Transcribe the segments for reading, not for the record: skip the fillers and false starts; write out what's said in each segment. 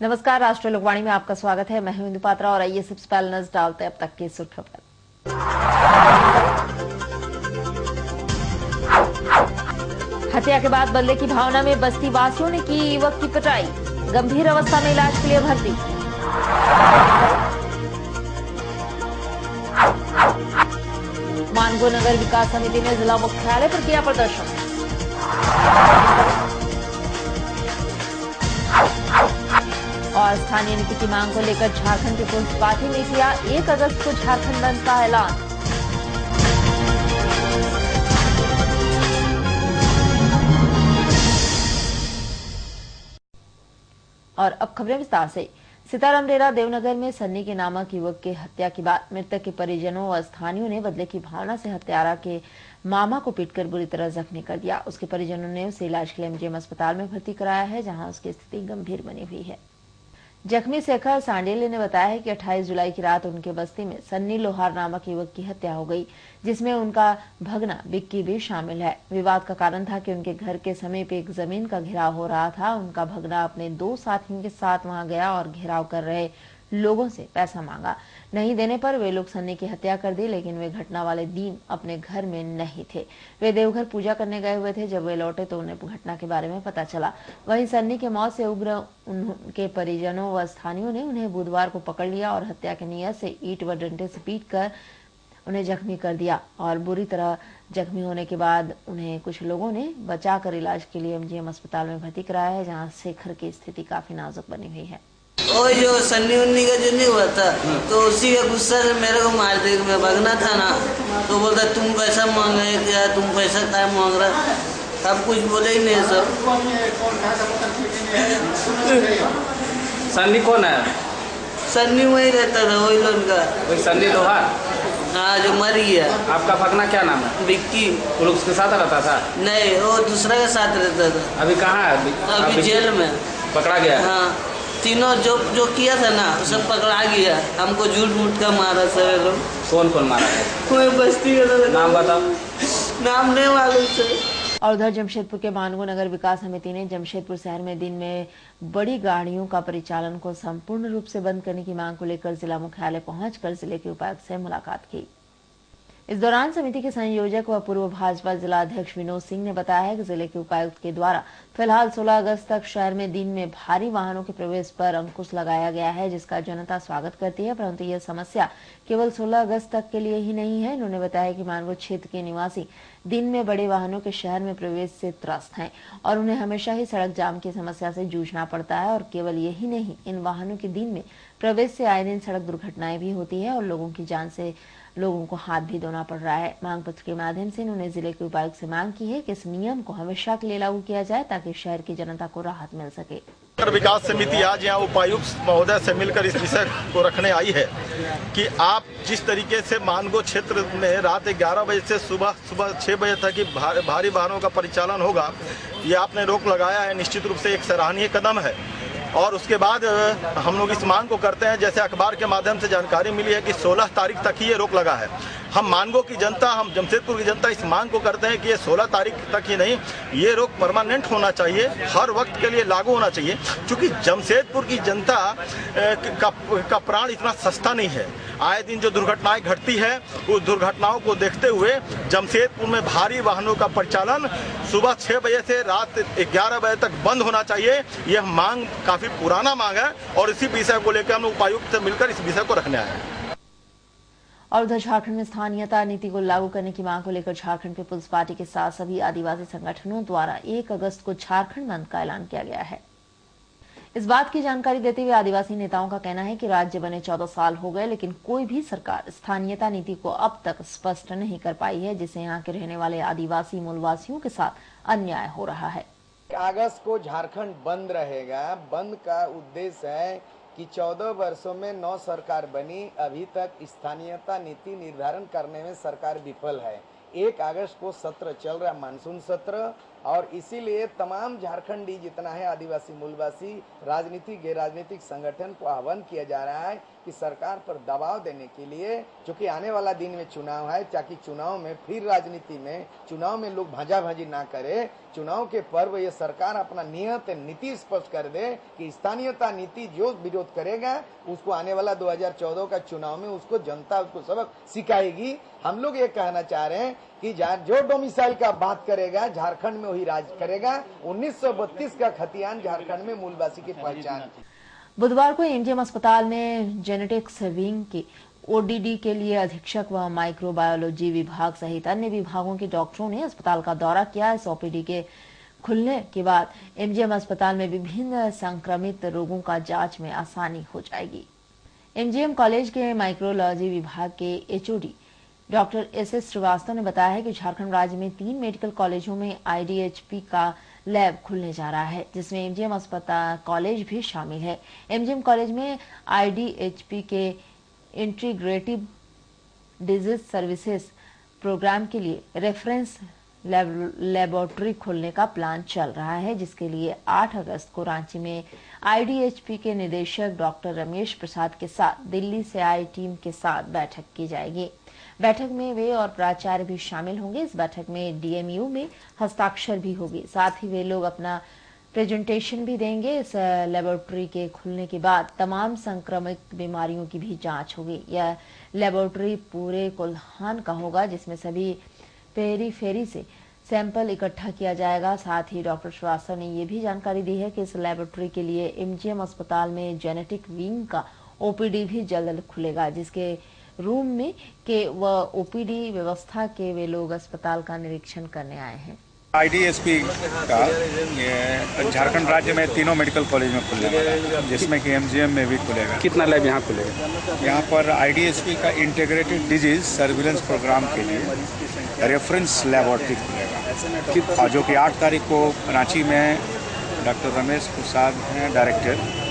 नमस्कार, राष्ट्रीय लोकवाणी में आपका स्वागत है। मैं हूं इंदु पात्रा और आइए सबसे पहले नजर डालते हैं अब तक की सुर्खियों पर। हत्या के बाद बदले की भावना में बस्ती वासियों ने की युवक की पिटाई, गंभीर अवस्था में इलाज के लिए भर्ती। मानगो नगर विकास समिति ने जिला मुख्यालय पर किया प्रदर्शन। और स्थानीय नीति की मांग को लेकर झारखंड की पुलिस पार्टी ने किया 1 अगस्त को झारखंड बंद का ऐलान। और अब खबरें विस्तार से। सीतारामडेरा देवनगर में सन्नी के नामक युवक की हत्या के बाद मृतक के परिजनों व स्थानीयों ने बदले की भावना से हत्यारा के मामा को पीटकर बुरी तरह जख्मी कर दिया। उसके परिजनों ने उसे इलाज के लिए एमजीएम अस्पताल में भर्ती कराया है, जहां उसकी स्थिति गंभीर बनी हुई है। जख्मी शेखर सांडेले ने बताया है कि 28 जुलाई की रात उनके बस्ती में सन्नी लोहार नामक युवक की हत्या हो गई, जिसमें उनका भगना बिक्की भी शामिल है। विवाद का कारण था कि उनके घर के समीप एक जमीन का घेराव हो रहा था। उनका भगना अपने 2 साथियों के साथ वहां गया और घेराव कर रहे लोगों से पैसा मांगा। नहीं देने पर वे लोग सन्नी की हत्या कर दी, लेकिन वे घटना वाले दिन अपने घर में नहीं थे। वे देवघर पूजा करने गए हुए थे। जब वे लौटे तो उन्हें घटना के बारे में पता चला। वहीं सन्नी की मौत से उग्र उनके परिजनों व स्थानीयों ने उन्हें बुधवार को पकड़ लिया और हत्या की नीयत से ईंट व डंडे से पीटकर उन्हें जख्मी कर दिया। और बुरी तरह जख्मी होने के बाद उन्हें कुछ लोगों ने बचाकर इलाज के लिए एमजीएम अस्पताल में भर्ती कराया है, जहां शेखर की स्थिति काफी नाजुक बनी हुई है। और जो सन्नी उन्नी का जो नहीं हुआ था, तो उसी का गुस्सा से मेरे को मार दे। मैं भागना था ना, तो बोलता तुम पैसा मांग रहे क्या, तुम पैसा क्या मांग रहा। अब कुछ बोले ही नहीं सब। सन्नी कौन है? सन्नी वही रहता था, वही लोन का। वही सन्नी लोहार? हाँ, जो मर गया। आपका भगना क्या नाम है? विक्की। वो लोग उसके साथ रहता था? नहीं, वो दूसरा के साथ रहता था। अभी कहाँ है? अभी जेल में पकड़ा गया? हाँ, तीनों जो किया था ना सब पकड़ा गया। हमको झूठ मूठ का मारा सर लोग। कौन कौन मारा है? कोई बस्ती का नाम बताओ। नाम नहीं मालूम सर। और उधर जमशेदपुर के मानगो नगर विकास समिति ने जमशेदपुर शहर में दिन में बड़ी गाड़ियों का परिचालन को संपूर्ण रूप से बंद करने की मांग को लेकर जिला मुख्यालय पहुंचकर जिले के उपायुक्त से मुलाकात की। इस दौरान समिति के संयोजक व पूर्व भाजपा जिला अध्यक्ष विनोद सिंह ने बताया है कि जिले के उपायुक्त के द्वारा फिलहाल 16 अगस्त तक शहर में दिन में भारी वाहनों के प्रवेश पर अंकुश लगाया गया है, जिसका जनता स्वागत करती है, परंतु यह समस्या केवल 16 अगस्त तक के लिए ही नहीं है। उन्होंने बताया कि मानगो क्षेत्र के निवासी दिन में बड़े वाहनों के शहर में प्रवेश से त्रस्त हैं और उन्हें हमेशा ही सड़क जाम की समस्या से जूझना पड़ता है। और केवल यही नहीं, इन वाहनों के दिन में प्रवेश से आए दिन सड़क दुर्घटनाएं भी होती है और लोगों की जान से लोगों को हाथ भी धोना पड़ रहा है। मांग पत्र के माध्यम से उन्होंने जिले के उपायुक्त से मांग की है कि इस नियम को हमेशा के लिए लागू किया जाए ताकि शहर की जनता को राहत मिल सके। विकास समिति आज यहाँ उपायुक्त महोदय से मिलकर इस विषय को रखने आई है कि आप जिस तरीके से मानगो क्षेत्र में रात 11 बजे से सुबह 6 बजे तक की भारी वाहनों का परिचालन होगा, ये आपने रोक लगाया है, निश्चित रूप से एक सराहनीय कदम है। और उसके बाद हम लोग इस मांग को करते हैं, जैसे अखबार के माध्यम से जानकारी मिली है कि 16 तारीख तक ही ये रोक लगा है। हम मानगो की जनता, हम जमशेदपुर की जनता इस मांग को करते हैं कि ये 16 तारीख तक ही नहीं, ये रोक परमानेंट होना चाहिए, हर वक्त के लिए लागू होना चाहिए, क्योंकि जमशेदपुर की जनता का प्राण इतना सस्ता नहीं है। आए दिन जो दुर्घटनाएं घटती है, उस दुर्घटनाओं को देखते हुए जमशेदपुर में भारी वाहनों का परिचालन सुबह 6 बजे से रात 11 बजे तक बंद होना चाहिए। यह मांग काफी पुराना मांग है और इसी विषय को लेकर हम उपायुक्त से मिलकर इस विषय को रखने आए हैं। और उधर झारखंड में स्थानीयता नीति को लागू करने की मांग को लेकर झारखंड पीपुल्स पार्टी के साथ सभी आदिवासी संगठनों द्वारा 1 अगस्त को झारखंड बंद का ऐलान किया गया है। इस बात की जानकारी देते हुए आदिवासी नेताओं का कहना है कि राज्य बने 14 साल हो गए, लेकिन कोई भी सरकार स्थानीयता नीति को अब तक स्पष्ट नहीं कर पाई है, जिससे यहाँ के रहने वाले आदिवासी मूलवासियों के साथ अन्याय हो रहा है। अगस्त को झारखंड बंद रहेगा। बंद का उद्देश्य है कि 14 वर्षों में 9 सरकार बनी, अभी तक स्थानीयता नीति निर्धारण करने में सरकार विफल है। 1 अगस्त को सत्र चल रहा मानसून सत्र, और इसीलिए तमाम झारखंडी जितना है आदिवासी मूलवासी राजनीतिक गैर राजनीतिक संगठन को आह्वान किया जा रहा है कि सरकार पर दबाव देने के लिए, क्योंकि आने वाला दिन में चुनाव है, ताकि चुनाव में फिर राजनीति में चुनाव में लोग भाजाभाजी ना करे। चुनाव के पर्व ये सरकार अपना नियत नीति स्पष्ट कर दे कि स्थानीयता नीति जो विरोध करेगा उसको आने वाला 2014 का चुनाव में उसको जनता उसको सबक सिखाएगी। हम लोग ये कहना चाह रहे हैं कि जो डोमिसाइल का बात करेगा झारखंड में वही राज करेगा। 1932 का खतियान झारखंड में मूलवासी की पहचान। बुधवार को एमजीएम अस्पताल में जेनेटिक्स विंग की ओडीडी के लिए अधीक्षक व माइक्रोबायोलॉजी विभाग सहित अन्य विभागों के डॉक्टरों ने अस्पताल का दौरा किया। इस ओपीडी के खुलने के बाद एमजीएम अस्पताल में विभिन्न संक्रमित रोगों का जांच में आसानी हो जाएगी। एमजीएम कॉलेज के माइक्रोलॉजी विभाग के एचओडी डॉक्टर एसएस श्रीवास्तव ने बताया है कि झारखंड राज्य में 3 मेडिकल कॉलेजों में आईडीएचपी का लैब खुलने जा रहा है, जिसमें एमजीएम अस्पताल कॉलेज भी शामिल है। एमजीएम कॉलेज में आईडीएचपी के इंटीग्रेटिव डिजीज सर्विसेज प्रोग्राम के लिए रेफरेंस लेबोरेटरी खोलने का प्लान चल रहा है, जिसके लिए 8 अगस्त को रांची में आईडीएचपी के निदेशक डॉक्टर रमेश प्रसाद के साथ दिल्ली से आई टीम के साथ बैठक की जाएगी। बैठक में वे और प्राचार्य भी शामिल होंगे। इस बैठक में डीएमयू में हस्ताक्षर भी होगी। साथ ही वे लोग अपना प्रेजेंटेशन भी देंगे। इस लेबोरेटरी के खुलने के बाद तमाम संक्रमित बीमारियों की भी जांच होगी। यह लेबोरेटरी पूरे कोल्हान का होगा, जिसमें सभी पेरीफेरी से सैंपल इकट्ठा किया जाएगा। साथ ही डॉक्टर श्रीवास्तव ने यह भी जानकारी दी है कि इस लेबोरेटरी के लिए एमजीएम अस्पताल में जेनेटिक विंग का ओपीडी भी जल्द खुलेगा, जिसके रूम में के व ओपीडी व्यवस्था के वे लोग अस्पताल का निरीक्षण करने आए हैं। आईडीएसपी का ये झारखंड राज्य में 3 मेडिकल कॉलेज में खुलने वाला है, जिसमें कि एमजीएम में भी खुलेगा। कितना लैब यहाँ खुलेगा? यहाँ पर आईडीएसपी का इंटीग्रेटेड डिजीज सर्विलेंस प्रोग्राम के लिए रेफरेंस लेबोरेटरी खुलेगा, और जो कि 8 तारीख को रांची में डॉक्टर रमेश प्रसाद हैं डायरेक्टर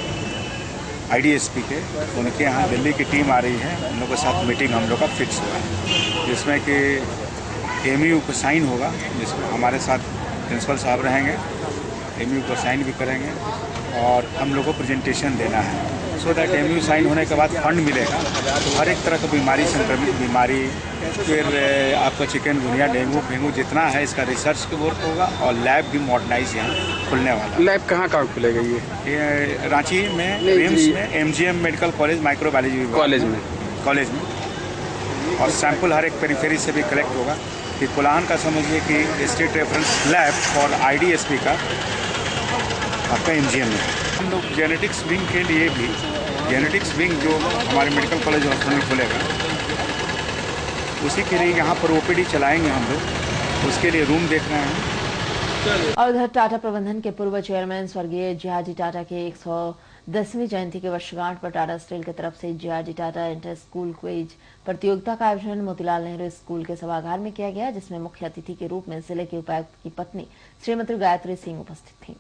आईडीएसपी के, उनके यहाँ दिल्ली की टीम आ रही है। उन लोगों के साथ मीटिंग हम लोग का फिक्स हुआ है, जिसमें कि एमयू को साइन होगा, जिसमें हमारे साथ प्रिंसिपल साहब रहेंगे, एमयू को साइन भी करेंगे और हम लोग को प्रेजेंटेशन देना है, सो दैट एमयू साइन होने के बाद फंड मिलेगा। तो हर एक तरह का बीमारी, संक्रमित बीमारी, फिर आपका चिकनगुनिया, डेंगू जितना है, इसका रिसर्च के वर्क होगा। और लैब भी मॉडर्नाइज यहाँ खुलने वाला। लैब कहाँ खुलेगा? ये रांची में रिम्स में MGM medical college microbiology college में और सैंपल हर एक पेरीफेरी से भी कलेक्ट होगा। कि कोल्हान का समझिए कि स्टेट रेफरेंस लैब और आईडीएसपी का आपका एमजीएम में। हम लोग जेनेटिक्स विंग के लिए भी, जेनेटिक्स विंग जो हमारे मेडिकल कॉलेज हॉस्पिटल में खुलेगा, उसी के लिए यहाँ पर ओपीडी चलाएंगे हम लोग, उसके लिए रूम देख रहे हैं। और उधर टाटा प्रबंधन के पूर्व चेयरमैन स्वर्गीय जेआरडी टाटा के 110वीं जयंती के वर्षगांठ पर टाटा स्टील की तरफ से JRD Tata inter school quiz प्रतियोगिता का आयोजन मोतीलाल नेहरू स्कूल के सभागार में किया गया, जिसमें मुख्य अतिथि के रूप में जिले के उपायुक्त की पत्नी श्रीमती गायत्री सिंह उपस्थित थी।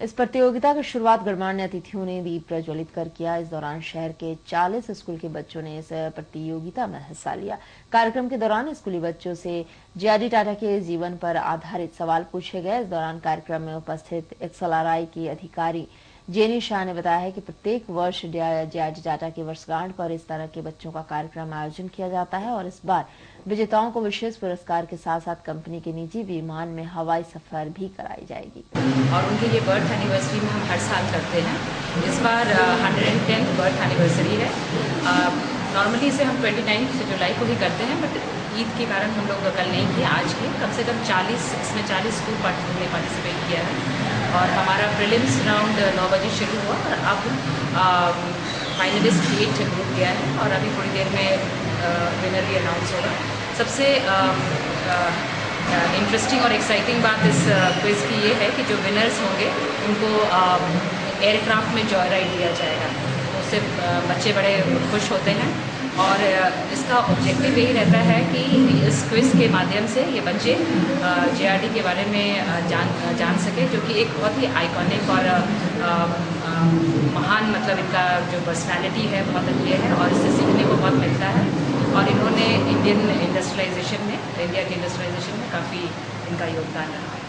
इस प्रतियोगिता की शुरुआत गणमान्य अतिथियों ने दीप प्रज्वलित कर किया। इस दौरान शहर के 40 स्कूल के बच्चों ने इस प्रतियोगिता में हिस्सा लिया। कार्यक्रम के दौरान स्कूली बच्चों से जेआरडी टाटा के जीवन पर आधारित सवाल पूछे गए। इस दौरान कार्यक्रम में उपस्थित एक्सएलआरआई की अधिकारी जेनी शाह ने बताया है कि प्रत्येक वर्ष जेआरडी टाटा की वर्षगांठ पर इस तरह के बच्चों का कार्यक्रम आयोजन किया जाता है और इस बार विजेताओं को विशेष पुरस्कार के साथ साथ कंपनी के निजी विमान में हवाई सफर भी कराई जाएगी। और उनके ये बर्थ एनिवर्सरी में हम हर साल करते हैं। इस बार 110th बर्थ एनिवर्सरी है। नॉर्मली इसे हम 29 जुलाई को ही करते हैं, बट ईद के कारण हम लोग कल नहीं किए। आज के कम से कम 40 स्कूल ने पार्टिसिपेट किया है और हमारा प्रीलिम्स राउंड 9 बजे शुरू हुआ और अब फाइनलिस्ट 8 ग्रुप गया है और अभी थोड़ी देर में विनर भी अनाउंस होगा। सबसे इंटरेस्टिंग और एक्साइटिंग बात इस क्विज की ये है कि जो विनर्स होंगे उनको एयरक्राफ्ट में जॉय राइड दिया जाएगा। उससे बच्चे बड़े खुश होते हैं और इसका ऑब्जेक्टिव यही रहता है कि इस क्विज के माध्यम से ये बच्चे जेआरडी के बारे में जान सके, जो कि एक बहुत ही आइकॉनिक और महान, मतलब इनका जो पर्सनालिटी है बहुत अच्छी है और इससे सीखने को बहुत मिलता है। और इन्होंने इंडिया के इंडस्ट्रियलाइजेशन में काफ़ी इनका योगदान रहा है।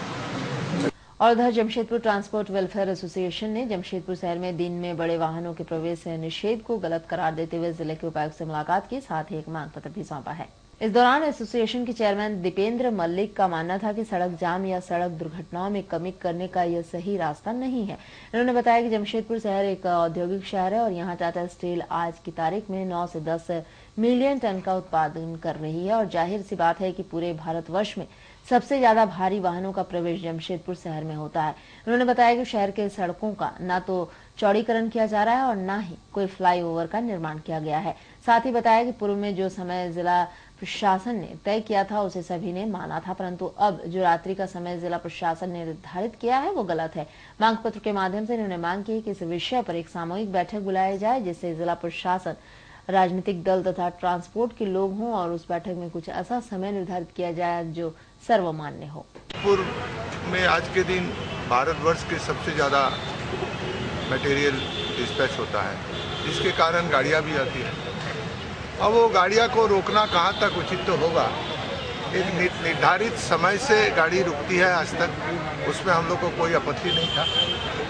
और उधर जमशेदपुर ट्रांसपोर्ट वेलफेयर एसोसिएशन ने जमशेदपुर शहर में दिन में बड़े वाहनों के प्रवेश निषेध को गलत करार देते हुए जिले के उपायुक्त से मुलाकात की, साथ ही एक मांग पत्र भी सौंपा है। इस दौरान एसोसिएशन के चेयरमैन दीपेंद्र मल्लिक का मानना था कि सड़क जाम या सड़क दुर्घटनाओं में कमी करने का यह सही रास्ता नहीं है। इन्होंने बताया कि जमशेदपुर शहर एक औद्योगिक शहर है और यहाँ टाटा स्टील आज की तारीख में 9 से 10 मिलियन टन का उत्पादन कर रही है और जाहिर सी बात है कि पूरे भारतवर्ष में सबसे ज्यादा भारी वाहनों का प्रवेश जमशेदपुर शहर में होता है। उन्होंने बताया कि शहर के सड़कों का न तो चौड़ीकरण किया जा रहा है और न ही कोई फ्लाईओवर का निर्माण किया गया है। साथ ही बताया कि पूर्व में जो समय जिला प्रशासन ने तय किया था उसे सभी ने माना था, परंतु अब जो रात्रि का समय जिला प्रशासन ने निर्धारित किया है वो गलत है। मांग पत्र के माध्यम से उन्होंने मांग की कि इस विषय पर एक सामूहिक बैठक बुलाई जाए जिससे जिला प्रशासन, राजनीतिक दल तथा ट्रांसपोर्ट के लोग हों और उस बैठक में कुछ ऐसा समय निर्धारित किया जाए जो सर्वमान्य हो। पूर्व में आज के दिन भारतवर्ष के सबसे ज़्यादा मटेरियल डिस्पैच होता है, जिसके कारण गाड़ियाँ भी आती हैं। अब वो गाड़ियाँ को रोकना कहाँ तक उचित तो होगा। एक निर्धारित समय से गाड़ी रुकती है आज तक, उसमें हम लोग को कोई आपत्ति नहीं था।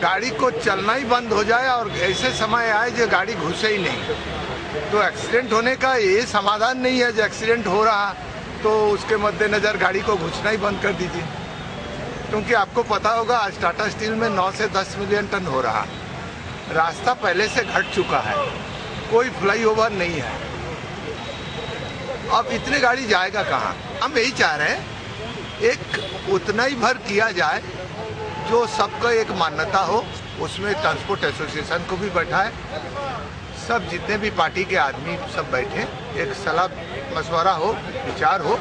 गाड़ी को चलना ही बंद हो जाए और ऐसे समय आए जो गाड़ी घुसे ही नहीं, तो एक्सीडेंट होने का ये समाधान नहीं है। जो एक्सीडेंट हो रहा तो उसके मद्देनज़र गाड़ी को घुसना ही बंद कर दीजिए, क्योंकि आपको पता होगा आज टाटा स्टील में 9 से 10 मिलियन टन हो रहा, रास्ता पहले से घट चुका है, कोई फ्लाईओवर नहीं है। अब इतनी गाड़ी जाएगा कहाँ? हम यही चाह रहे हैं एक उतना ही भर किया जाए जो सबका एक मान्यता हो, उसमें ट्रांसपोर्ट एसोसिएशन को भी बैठाए, सब जितने भी पार्टी के आदमी सब बैठे, एक सलाह मशवरा हो, विचार हो,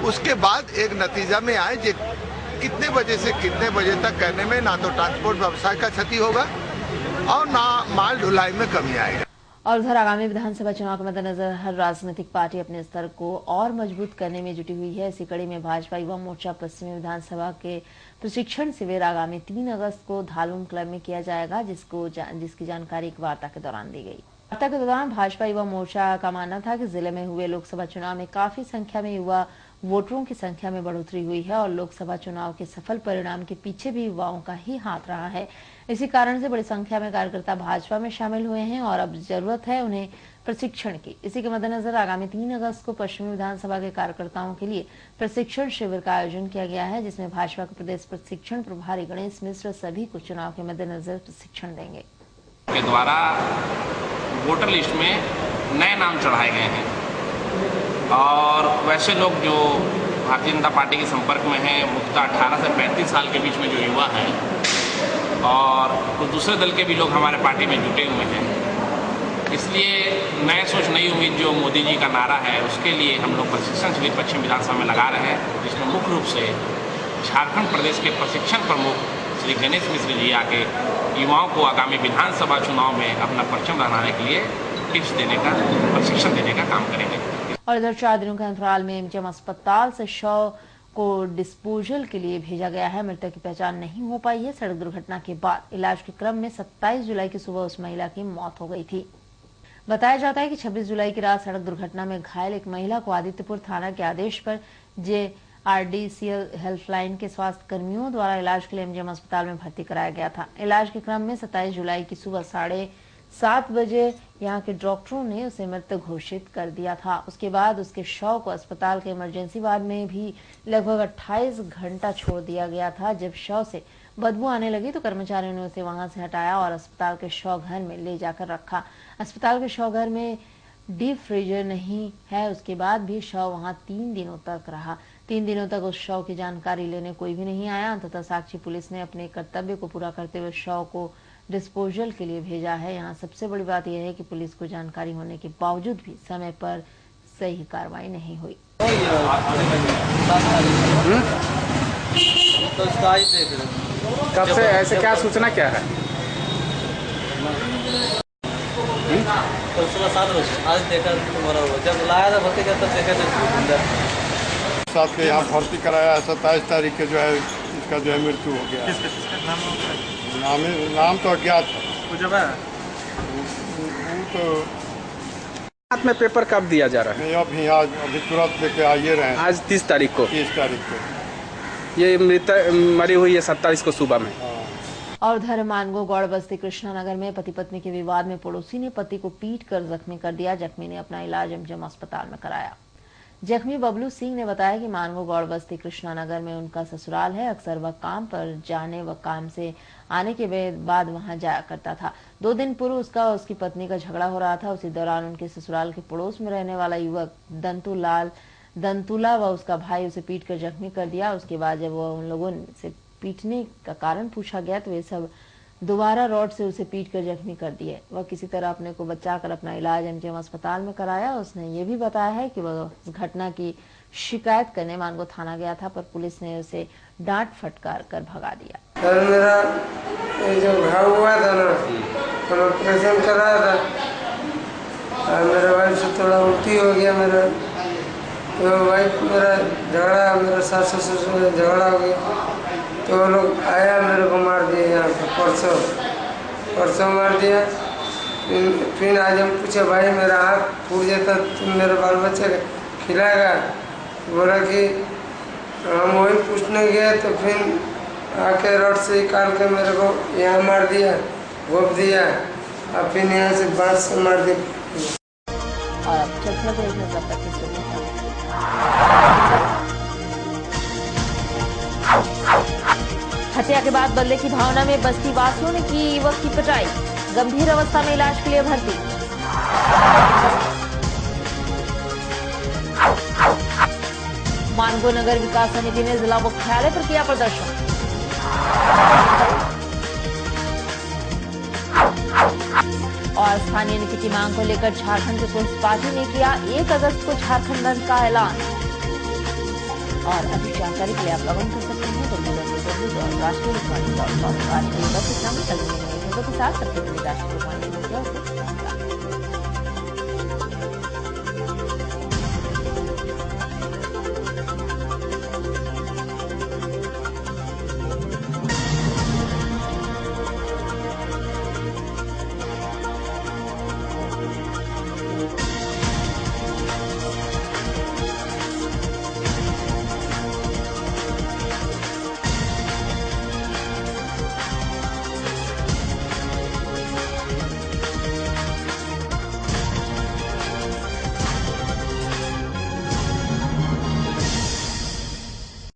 उसके बाद एक नतीजा में आए जो कितने बजे से कितने बजे तक करने में ना तो ट्रांसपोर्ट व्यवसाय का क्षति होगा और ना माल ढुलाई में कमी आएगा। और उधर आगामी विधानसभा चुनाव के मद्देनजर हर राजनीतिक पार्टी अपने स्तर को और मजबूत करने में जुटी हुई है। इसी कड़ी में भाजपा युवा मोर्चा पश्चिमी विधानसभा के प्रशिक्षण शिविर आगामी 3 अगस्त को धालूम क्लब में किया जाएगा, जिसकी जानकारी एक वार्ता के दौरान दी गई। वार्ता के दौरान भाजपा युवा मोर्चा का मानना था कि जिले में हुए लोकसभा चुनाव में काफी संख्या में युवा वोटरों की संख्या में बढ़ोतरी हुई है और लोकसभा चुनाव के सफल परिणाम के पीछे भी युवाओं का ही हाथ रहा है। इसी कारण से बड़ी संख्या में कार्यकर्ता भाजपा में शामिल हुए हैं और अब जरूरत है उन्हें प्रशिक्षण की। इसी के मद्देनजर आगामी 3 अगस्त को पश्चिमी विधानसभा के कार्यकर्ताओं के लिए प्रशिक्षण शिविर का आयोजन किया गया है, जिसमें भाजपा के प्रदेश प्रशिक्षण प्रभारी गणेश मिश्र सभी को चुनाव के मद्देनजर प्रशिक्षण देंगे। के द्वारा वोटर लिस्ट में नए नाम चढ़ाए गए हैं और वैसे लोग जो भारतीय जनता पार्टी के संपर्क में हैं, मुख्यतः 18 से 35 साल के बीच में जो युवा हैं और कुछ दूसरे दल के भी लोग हमारे पार्टी में जुटे हुए हैं। इसलिए नए सोच नई उम्मीद जो मोदी जी का नारा है, उसके लिए हम लोग प्रशिक्षण शिविर पश्चिम विधानसभा में लगा रहे हैं, जिसमें मुख्य रूप से झारखंड प्रदेश के प्रशिक्षण प्रमुख श्री गणेश मिश्र जी आके युवाओं को आगामी विधानसभा चुनाव में अपना परचम बनाने के लिए टिप्स देने का, प्रशिक्षण देने का काम करेंगे। और इधर 4 दिनों के अंतराल में एमजीएम अस्पताल से शव को डिस्पोजल के लिए भेजा गया है। मृतक की पहचान नहीं हो पाई है। सड़क दुर्घटना के बाद इलाज के क्रम में 27 जुलाई की सुबह उस महिला की मौत हो गई थी। बताया जाता है कि 26 जुलाई की रात सड़क दुर्घटना में घायल एक महिला को आदित्यपुर थाना के आदेश पर JRDCL हेल्पलाइन के स्वास्थ्य कर्मियों द्वारा इलाज के लिए एमजीएम अस्पताल में भर्ती कराया गया था। इलाज के क्रम में 27 जुलाई की सुबह 7:30 बजे यहां के डॉक्टरों ने उसे मृत घोषित कर दिया था। उसके बाद उसके शव को अस्पताल के इमरजेंसी वार्ड में भी लगभग 28 घंटा छोड़ दिया गया था। जब शव से बदबू आने लगी तो कर्मचारियों ने उसे वहां से हटाया और अस्पताल के शव घर में ले जाकर रखा। अस्पताल के शव घर में डीप फ्रीजर नहीं है। उसके बाद भी शव वहां 3 दिनों तक रहा। 3 दिनों तक उस शव की जानकारी लेने कोई भी नहीं आया। अंततः साक्षी पुलिस ने अपने कर्तव्य को पूरा करते हुए शव को डिस्पोजल के लिए भेजा है। यहाँ सबसे बड़ी बात यह है कि पुलिस को जानकारी होने के बावजूद भी समय पर सही कार्रवाई नहीं हुई। कब से ऐसे क्या सूचना क्या है? कल सुबह 7 बजे आज देखा मरा हुआ। जब लाया था भर्ती करता देखा तो साथ के यहाँ भर्ती कराया। 27 तारीख के जो है इसका जो है मृत्यु हो गया। नाम तो अज्ञात है। वो तो हाथ में पेपर कब दिया जा रहा है? नहीं, अभी तुरंत लेके आइए रहे हैं। आज 30 तारीख को। 30 तारीख को ये मरी हुई है 27 को सुबह में। और उधर मानगो गौड़ बस्ती कृष्णानगर में पति पत्नी के विवाद में पड़ोसी ने पति को पीट कर जख्मी कर दिया। जख्मी ने अपना इलाज एमजीएम अस्पताल में कराया। जख्मी बबलू सिंह ने बताया कि मानगो गौड़ बस्ती कृष्णानगर में उनका ससुराल है। अक्सर वह काम पर जाने व काम से आने के बाद वहां जाया करता था। 2 दिन पूर्व उसका और उसकी पत्नी का झगड़ा हो रहा था। उसी दौरान उनके ससुराल के पड़ोस में रहने वाला युवक दंतुला व उसका भाई उसे पीट कर जख्मी कर दिया। उसके बाद जब वह उन लोगों से पीटने का कारण पूछा गया तो वे सब दोबारा रॉड से उसे पीट कर जख्मी कर दिए। वह किसी तरह अपने को बचाकर अपना इलाज एमजीएम अस्पताल में कराया। उसने ये भी बताया है कि वह उस घटना की शिकायत करने मानगो थाना गया था, पर पुलिस ने उसे डांट फटकार कर भगा दिया। सर मेरा जो घाव हुआ था ना, तो ऑपरेशन कराया था और मेरे वाइफ से थोड़ा उल्टी हो गया मेरा, तो वाइफ मेरा झगड़ा, मेरा सास ससुर से झगड़ा हो गया, तो वो लोग आया मेरे को मार दिया यहाँ पे, परसों मार दिया। फिर आज हम पूछे भाई मेरा आँख फूट जाता तुम मेरे बाल बच्चे खिलाएगा? बोला कि हम वही पूछने गए, तो फिर आके रॉड से निकाल के मेरे को यहाँ मार दिया, घोप दिया और फिर यहाँ से बांस से मार दिया। और अब चलते हैं तब तक की सुनिए। हत्या के बाद बदले की भावना में बस्ती वासियों ने की युवक की पिटाई। गंभीर अवस्था में इलाज के लिए भर्ती। मानगो नगर विकास समिति ने जिला मुख्यालय पर किया प्रदर्शन। और स्थानीय नीति की मांग को लेकर झारखंड पीपुल्स पार्टी ने किया 1 अगस्त को झारखंड बंद का ऐलान। और अधिक जानकारी के लिए आप लॉगिन कर सकते हैं www.rashtriya.com/राष्ट्रीय बस इस्लामी के साथ।